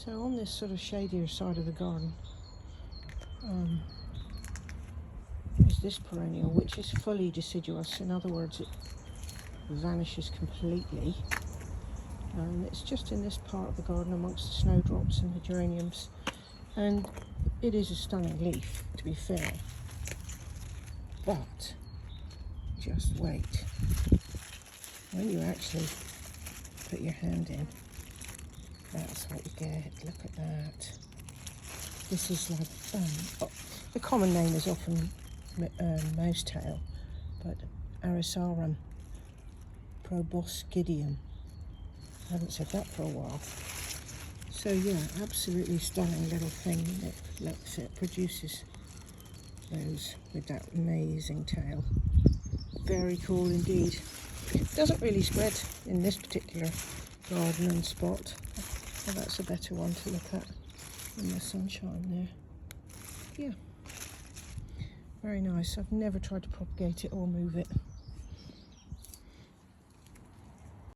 So on this sort of shadier side of the garden is this perennial, which is fully deciduous. In other words, it vanishes completely. And it's just in this part of the garden amongst the snowdrops and the geraniums. And it is a stunning leaf, to be fair. But just wait. When you actually put your hand in, that's what you get. Look at that. This is like, the common name is often mousetail, but Arisarum, proboscideum. I haven't said that for a while. So yeah, absolutely stunning little thing. It produces those with that amazing tail. Very cool indeed. Doesn't really spread in this particular garden and spot. Well, that's a better one to look at in the sunshine there. Yeah, very nice. I've never tried to propagate it or move it.